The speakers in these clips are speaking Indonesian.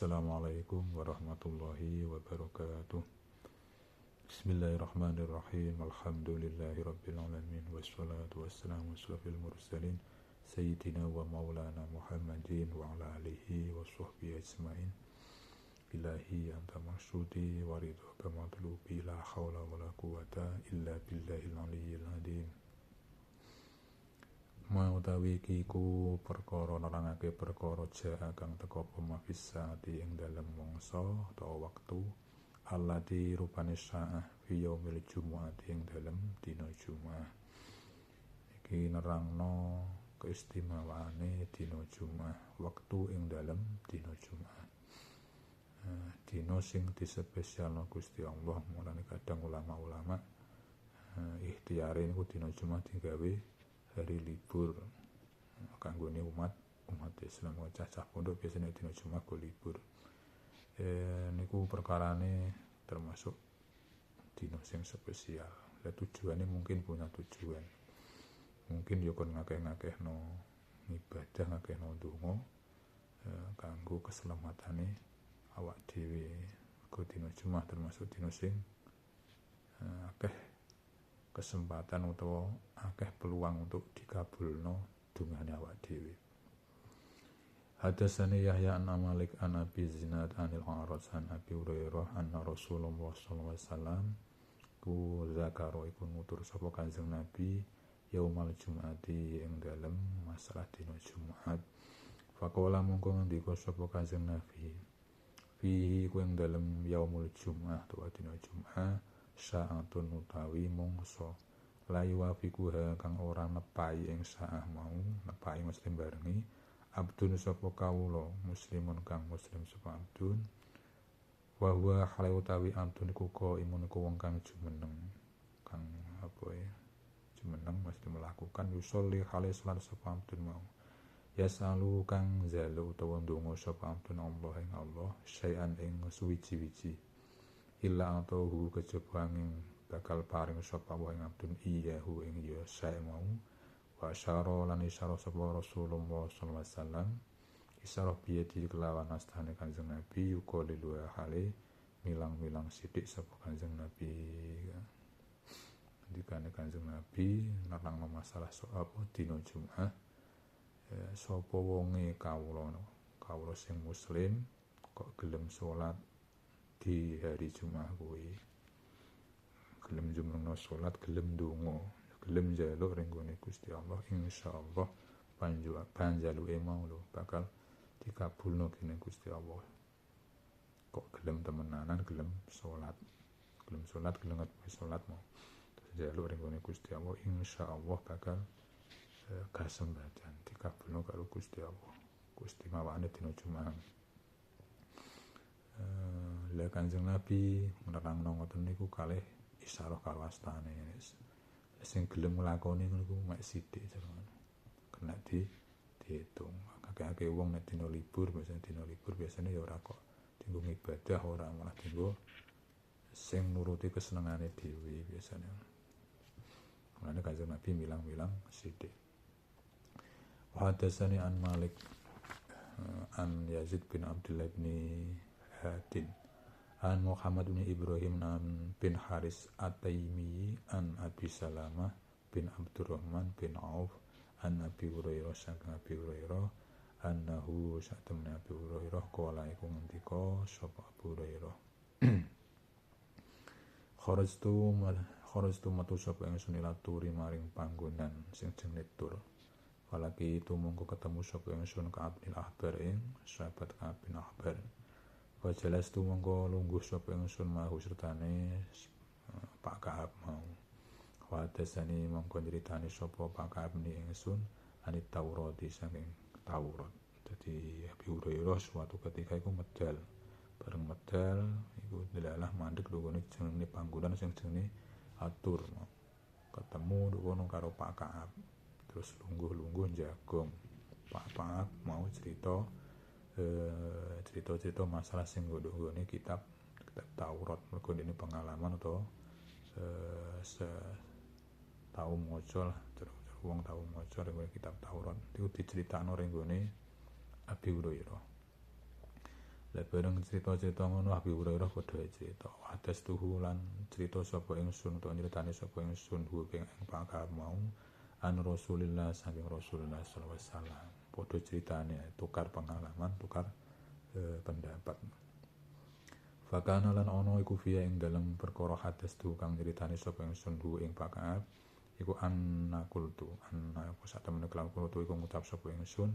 Assalamualaikum warahmatullahi wabarakatuh. Bismillahirrahmanirrahim. Alhamdulillahirabbil alamin wassalatu wassalamu asrofil mursalin sayyidina wa maulana Muhammadin wa ala alihi wa sahbihi ajmain. Billahi anta maksudi wa ridhoka matlubi la hawla wa la quwata illa billahil aliyyil azim. Mau utawi kiku perkara nerangake perkara jaa kang teka pemafis saati ing dalem mangsa utawa wektu allati rupane saah fi yaumil jumu'ati ing dalem dina Jumat. Iki nerangno keistimewaane dina Jumat, wektu ing dalem dina Jumat. Dina sing dispesialno Gusti Allah, mulane kadang ulama-ulama ikhtiare niku dina Jumat digawe hari libur kanggone umat Islam cacah pondok biasanya dina Jumat go libur. Niku perkarane termasuk dina sing spesial. Lah tujuane mungkin punya tujuan. Mungkin yo kon ngakeh-ngakehno ibadah, ngakehno ndonga kanggo keselamatane awak dhewe. Go dina Jumat termasuk dina sing akeh kesempatan utawa akeh peluang untuk dikabulno dungane awak dhewe. Hadatsani Yahya an Malik an Abi Zinad anil A'raj an Abi Hurairah anna Rasulullah sallallahu alaihi wasallam ku zakaro iku nutur sapa Kanjeng Nabi yaumal Jum'ati ing dalem masalah dina Jumat. Faqala mongko ngendika sapa Kanjeng Nabi fihi ku ing dalem yaumul Jum'ah utawa dina Jumat sa'atun utawi mangsa layu wafikuha kang ora nepai ing sa'ah mau nepai mesti barengi abdun sapa kawula muslimun kang muslim sapa abdun wa huwa hale utawi abdun iku imun iku wong kang jumeneng kang jumeneng mesti melakukan yusolli hale salat sapa abdun mau yasalu kang zalu utawa ndonga sapa abdun Allah ing Allah syai'an ing suwiji-wiji illa atahu kejaba ing bakal paring sapa wa ing abdun iyahu ing ya sae mau wa asyara lan isyara sapa Rasulullah sallallahu alaihi wasallam isyarah biyadi kelawan astane Kanjeng Nabi yuqalilu hale milang-milang sithik sapa Kanjeng Nabi. Dikane Kanjeng Nabi nerangno masalah soal dina Jumat sapa wonge kawula sing muslim kok gelem salat di hari Jumat kuwi, gelem jumrengno salat, gelem ndonga, gelem njaluk ring gone Gusti Allah, insyaallah panjaluke mau lho bakal dikabulno kene Gusti Allah. Kok gelem temenanan, gelem salat, gelem ngetu salat mau terus njaluk ring gone Gusti Allah, insyaallah bakal kasembatan dikabulno karo Gusti Allah. Gusti mawane dina Jumat. Lah Kanjeng Nabi nerangno ngoten niku kalih isyarah karo astane. Sing gelem nglakoni niku mek sithik jare kena diitung. Akeh-akeh wong nek dina libur biasane ya ora kok dienggo ibadah, ora malah dienggo sing nuruti kesenengane dhewe biasane. Mulane Kanjeng Nabi milang-milang sithik. Hadatsani an Malik an Yazid bin Abdullah bin Hadin an Muhammad bin Ibrahim bin Haris At-Taimi an Abi Salamah bin Abdurrahman bin Auf an Abi Hurairah saking Abi Hurairah annahu satamna Abi Hurairah qala iku ngendika sapa Abu Hurairah kharajtu matu sapa ingsun ila turi maring panggonan sing jenenge Tur. Falaki itu mongko ketemu sapa ingsun Ka'ab bin Ahbar ing sahabat Ka'ab bin Ahbar. Wa jalastu mongko lungguh sapa ingsun mahu sertane Pak Ka'ab mau. Wa tasani mongko nyritani sapa Pak Ka'ab ni ingsun anit Taurat saking Taurat. Dadi Abi Hurairah suatu ketika iku medal. Bareng medal iku delalah mandeg nggone jenenge panggonan sing jenenge Atur mau. Ketemu ngono karo Pak Ka'ab. Terus lungguh-lungguh jagong. Pak Ka'ab mau cerita masalah sing nggodho-nggone kitab Taurat, mergo dene pengalaman atau tau maca lah, wong tau maca ring kitab Taurat iku diceritakno ring gone Abi Hurairah. Lek bareng cerita-cerita ngono Abi Hurairah padha cerita hadas tuhu lan cerita sapa ingsun utawa nyritani sapa ingsun hu ing pakar mau an Rasulillah saking Rasulullah sallallahu alaihi wasallam padha critane tukar pengalaman tukar pendapat. Fakana lan ana iku fiya ing dalem perkara hadas tu kang nyritani sapa ingsun hu ing pakar iku annakultu anna aku sak temene kelawan kultu iku ngucap sapa ingsun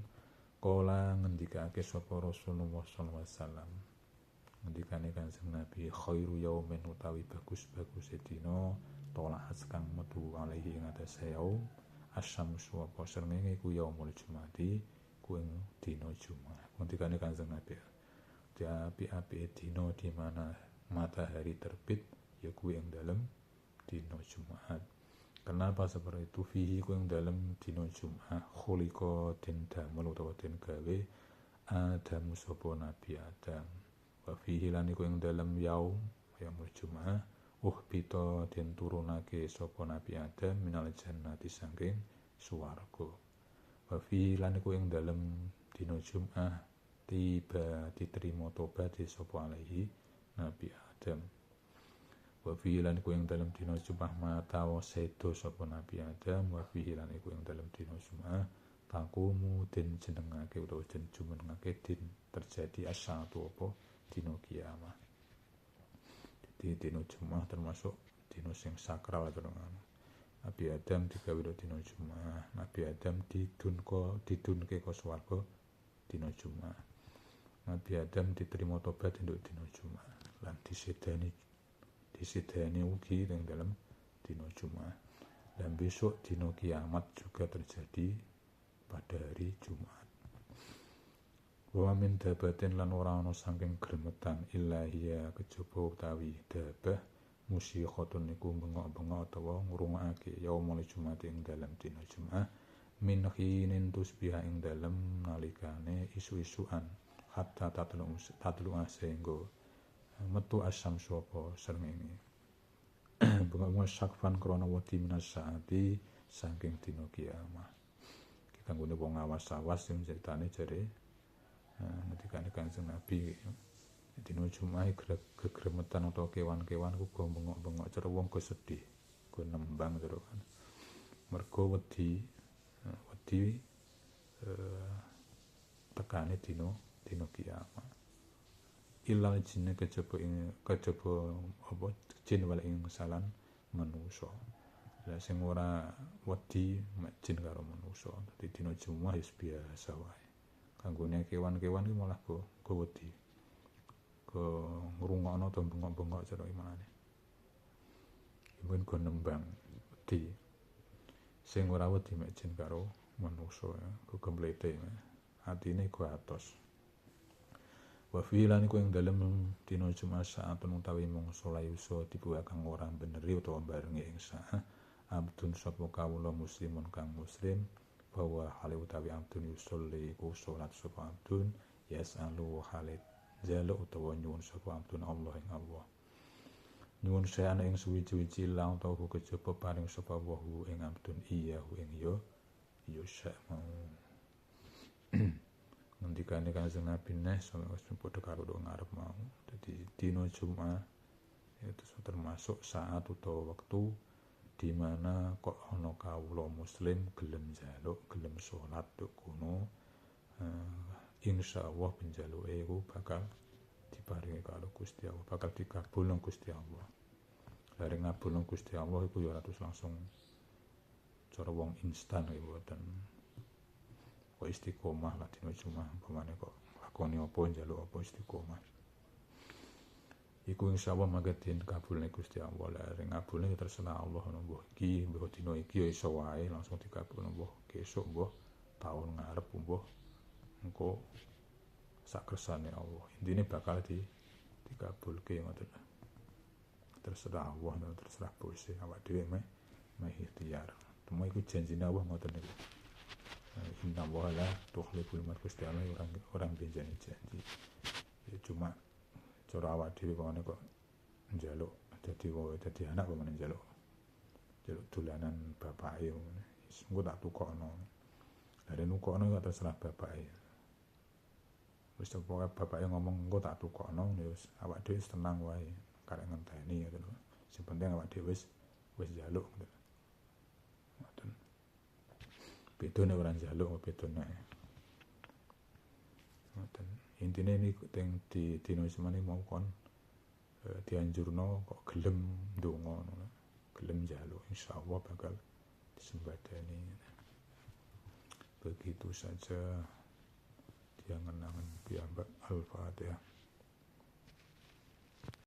kala ngendikake sapa Rasulullah sallallahu alaihi wasallam ngendikane Kanjeng Nabi khairu yaumin utawi bagus-bagus dina tolak kang metu alaihi ing atase yaum asyamsu apa srengenge iku yaumul jumati ku ing dina Jumat ngendikane Kanjeng Nabi api-api dina di mana matahari terbit ya kuwi ing dalem dina Jumat. Kenapa seperti itu? Fihi ku ing dalem dina Jumat khuliqa den damel utawa den gawe Adam sapa Nabi Adam. Wa fihi lan iku ing dalem yaumul Jumat bita den turunake sapa Nabi Adam minal jannati saking swarga. Wa fihi lan iku ing dalem dina Jumat tiba diterima tobat sapa alaihi Nabi Adam. Wa fihi lan iku ing dalem dina Jumat mata sedo sapa Nabi Adam wa fihi lan iku ing dalem dina Jumat taqumu den jenengake utawa den jumenengake din terjadi asyatu apa dina kiamat. Jadi dina Jumat termasuk dina sing sakral tenan. Nabi Adam digawe dina Jumat. Nabi Adam didunke ka swarga dina Jumat. Nabi Adam diterima tobat untuk dina Jumat lan disidani ugi ing dalam dina Jumat. Dan besok dina kiamat juga terjadi pada hari Jumat. Wa min dabatin lan ora ana saking gremetan ilahiya kejaba utawi dabah musyikhatun niku bengok-bengok utawa ngrungokake yaumul Jumat ing dalam dina Jumat min khinin tusbiha ing dalam nalikane isu-isuan hatta tatlu sehingga metu asyamsu apa srengenge bengok sakfan krana wedi minas saati saking dina kiamat kita nggone wong awas-awas sing ceritane jare ngendikane Kanjeng Nabi dina Jumat gegremetan utawa kewan-kewan ku go bengok-bengok cara wong go sedih go nembang terus kan mergo wedi tekane dina kiamat. Ilal jinne kejaba apa jin wal ingsalan manusa. Lah sing ora wedi mek jin karo manusa. Dadi dina Jumat wis biasa wae. Kanggone kewan-kewan iki malah go wedi. Go ngrungokno to bengok-bengok cara imane. Ibu go nembang wedi. Sing ora wedi mek jin karo manusa go gemblete atine go atos. Wa fi lan iku ing dalem dina Jumat saatun utawi mangsa layusa dibuat kang ora beneri utawa barengi ing saat abdun sapa kawula muslimun kang muslim bahwa hale utawi abdun yusolli iku salat sapa abdun yasalu halit jaluk utawa nyuwun sapa abdun Allah ing Allah nyuwun sayane ing suwi-wiji lang utawa kejaba paring sapa wahu ing abdun iya ing ya mau ngendikane Kanjeng Nabi wis padha karo ngarep mau. Dadi dina Jumat itu termasuk saat utawa wektu di mana kok ana kawula muslim gelem njaluk, gelem salat kono insyaallah penjaluke iku bakal diparingi karo Gusti Allah, bakal dikabul nang Gusti Allah. Lare ngabul nang Gusti Allah iku ya terus langsung cara wong instan iki mboten kok istiqomah lah dina Jumat pamane kok lakoni apa njaluk apa istiqomah iku insyaallah mangke den kabulne Gusti Allah lah ring ngabulne terserah Allah mbuh iki mbuh dina iki ya iso wae langsung dikabul mbuh besok mbuh taun ngarep mbuh engko sak kersane Allah intine bakal dikabulke ngoten terserah Allah dan terserah bose awak dhewe meh ikhtiar temu iku janjine Allah ngoten niku inna wala tukhliful Gusti Allah orang benjani janji ya cuma cara awak dhewe pamane kok njaluk dadi anak pamane njaluk dolanan bapake ngene engko tak tukokno lare nukokno kok terserah bapake Wis pokoke bapake ngomong engko tak tukokno ya wis awak dhewe wis tenang wae karek ngenteni ngoten lho. Sing penting awak dhewe wis njaluk ngoten. Ngoten. Beda nek ora njaluk beda nek. Ngoten. Intine niku teng di dina semene mau kon dianjurno kok gelem ndonga ngono. Gelem njaluk insyaallah bakal disembadani. Begitu saja dia ngenangan piyambak. Al-Fatihah.